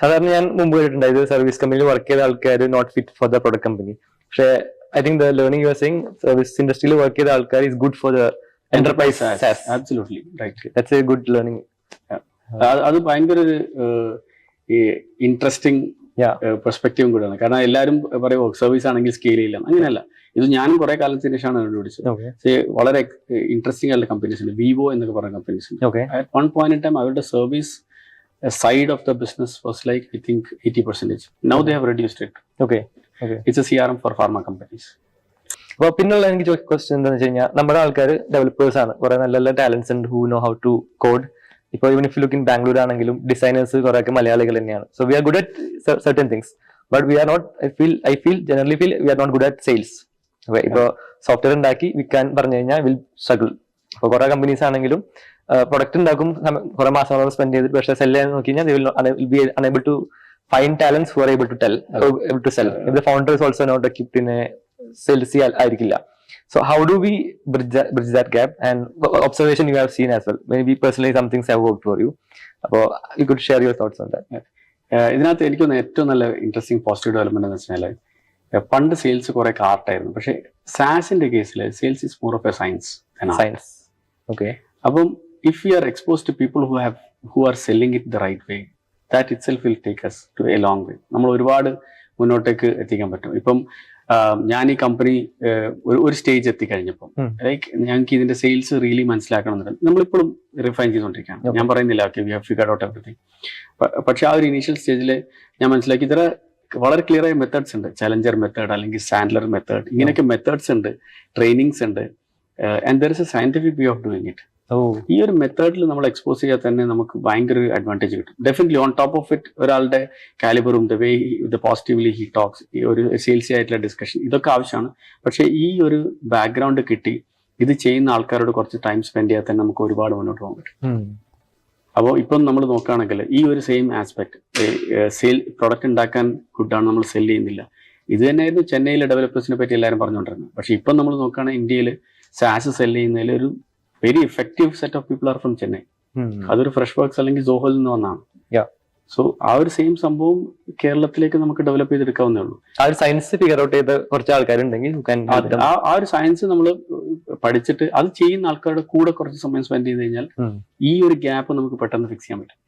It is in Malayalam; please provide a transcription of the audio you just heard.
സാധാരണ ഞാൻ മുമ്പ് കേട്ടിട്ടുണ്ടായത് സർവീസ് കമ്പനിയിൽ വർക്ക് ചെയ്ത ആൾക്കാർ not fit for the product company. പക്ഷേ I think the learning you are saying service ഇൻഡസ്ട്രിയിൽ വർക്ക് ചെയ്ത ആൾക്കാർ is good for the enterprise SaaS. Absolutely right. That's a good learning. അത് ഭയങ്കര ഒരു ഇൻട്രസ്റ്റിംഗ് പെർസ്പെക്റ്റീവും കൂടെയാണ്. കാരണം എല്ലാവരും പറയും സർവീസ് ആണെങ്കിൽ സ്കെയിൽ ചെയ്യില്ല, അങ്ങനെയല്ല. ഇത് ഞാനും കുറെ കാലത്തിന് ശേഷമാണ് കണ്ടുപിടിച്ചത്. വളരെ ഇൻട്രസ്റ്റിംഗ് ആയിട്ടുള്ള കമ്പനീസ് ഉണ്ട്. വിവോ എന്നൊക്കെ പറയുന്ന കമ്പനീസ് ഉണ്ട്. At one point in time അവരുടെ service side of the business was like I think 80%. Now they have reduced it. Okay. It's a CRM for pharma companies. അപ്പോൾ പിന്നുള്ള എനിക്ക് ക്വസ്റ്റ്യൻ എന്താണെന്ന് വെച്ച് കഴിഞ്ഞാൽ, നമ്മുടെ ആൾക്കാർ ഡെവലപ്പേഴ്സ് ആണ്, കുറെ നല്ല നല്ല ടാലൻസ് ഉണ്ട് who know how to code. ഇപ്പോൾ even if look in Bangalore ആണെങ്കിലും ഡിസൈനേഴ്സ് കുറെ ഒക്കെ മലയാളികൾ തന്നെയാണ്. So we are good at certain things, but we are not generally feel we are not good at sales. ഇപ്പോൾ സോഫ്റ്റ്വെയർ ഉണ്ടാക്കി വിൽക്കാൻ പറഞ്ഞു കഴിഞ്ഞാൽ വിൽ സ്ട്രഗിൾ. ഇപ്പോൾ കുറെ കമ്പനീസ് ആണെങ്കിലും പ്രൊഡക്റ്റ് ഉണ്ടാക്കും, കുറെ മാസങ്ങളോളം സ്പെൻഡ് ചെയ്തിട്ട്, പക്ഷേ സെൽ ചെയ്യാൻ നോക്കി കഴിഞ്ഞാൽ will be unable to find talents who are able to sell. If the founder is also not equipped in a sales ആയിരിക്കില്ല. So how do we bridge that gap? And observation you have seen as well. Maybe personally some things have worked for you. അപ്പോൾ you could share your thoughts on that. ഇതിനകത്ത് എനിക്കൊന്ന് ഏറ്റവും നല്ല ഇൻട്രസ്റ്റിംഗ് പോസിറ്റീവ് ഡെവലപ്മെന്റ് എന്ന് വെച്ചാൽ, പണ്ട് സെയിൽസ് കുറെ ആർട്ടായിരുന്നു, പക്ഷെ സാസിന്റെ കേസിൽ sales is more of A science. Okay. അപ്പം if we are exposed to people who are selling it the right way, that itself will take us to a long way. നമ്മൾ ഒരുപാട് മുന്നോട്ടേക്ക് എത്തിക്കാൻ പറ്റും. ഇപ്പം ഞാൻ ഈ കമ്പനി ഒരു സ്റ്റേജ് എത്തിക്കഴിഞ്ഞപ്പം ലൈക്ക് ഞങ്ങൾക്ക് ഇതിന്റെ സെയിൽസ് റിയലി മനസ്സിലാക്കണമെന്നുണ്ട്. നമ്മളിപ്പോഴും റിഫൈൻ ചെയ്തുകൊണ്ടിരിക്കുകയാണ്. ഞാൻ പറയുന്നില്ല okay we have figured out everything. പക്ഷെ ആ ഒരു ഇനീഷ്യൽ സ്റ്റേജിൽ ഞാൻ മനസ്സിലാക്കി ഇത്ര വളരെ ക്ലിയർ ആയ മെത്തേഡ്സ് ഉണ്ട്. ചലഞ്ചർ മെത്തേഡ് അല്ലെങ്കിൽ സാൻഡലർ മെത്തേഡ്, ഇങ്ങനെയൊക്കെ മെത്തേഡ്സ് ഉണ്ട്, ട്രെയിനിങ്സ് ഉണ്ട്. And there is A scientific way of doing it. ഈ ഒരു മെത്തേഡിൽ നമ്മൾ എക്സ്പോസ് ചെയ്യാൻ തന്നെ നമുക്ക് ഭയങ്കര ഒരു അഡ്വാൻറ്റേജ് കിട്ടും. Definitely on top of it ഒരാളുടെ കാലിബറും the way the positively he talks, ഈ ഒരു സെയിൽസി ആയിട്ടുള്ള ഡിസ്കഷൻ, ഇതൊക്കെ ആവശ്യമാണ്. പക്ഷേ ഈ ഒരു ബാക്ക്ഗ്രൗണ്ട് കിട്ടി ഇത് ചെയ്യുന്ന ആൾക്കാരോട് കുറച്ച് ടൈം സ്പെൻഡ് ചെയ്യാൻ തന്നെ നമുക്ക് ഒരുപാട് മുന്നോട്ട് പോകാൻ പറ്റും. അപ്പോൾ ഇപ്പം നമ്മൾ നോക്കുകയാണെങ്കിൽ ഈ ഒരു സെയിം ആസ്പെക്ട്, സെയിൽ പ്രൊഡക്റ്റ് ഉണ്ടാക്കാൻ ഗുഡാണ്, നമ്മൾ സെല് ചെയ്യുന്നില്ല. ഇത് തന്നെയായിരുന്നു ചെന്നൈയിലെ ഡെവലപ്പേഴ്സിനെ പറ്റി എല്ലാവരും പറഞ്ഞുകൊണ്ടിരുന്നത്. പക്ഷെ ഇപ്പം നമ്മൾ നോക്കുകയാണെങ്കിൽ ഇന്ത്യയിൽ സാസ് സെല് ചെയ്യുന്നതിൽ ഒരു very effective set of people are from Chennai. അതൊരു ഫ്രഷ് വർക്ക്സ് അല്ലെങ്കിൽ സോഹോയിൽ നിന്ന് വന്നാണ്. സോ ആ ഒരു സെയിം സംഭവം കേരളത്തിലേക്ക് നമുക്ക് ഡെവലപ്പ് ചെയ്തെടുക്കാവുന്നേ ഉള്ളൂ. ആ ഒരു സയൻസ് ഫിഗർ ഔട്ട് ചെയ്ത കുറച്ച് ആൾക്കാരുണ്ടെങ്കിൽ ആ ഒരു സയൻസ് നമ്മൾ പഠിച്ചിട്ട് അത് ചെയ്യുന്ന ആൾക്കാരുടെ കൂടെ കുറച്ച് സമയം സ്പെൻഡ് ചെയ്ത് കഴിഞ്ഞാൽ ഈ ഒരു ഗ്യാപ്പ് നമുക്ക് പെട്ടെന്ന് ഫിക്സ് ചെയ്യാൻ പറ്റും.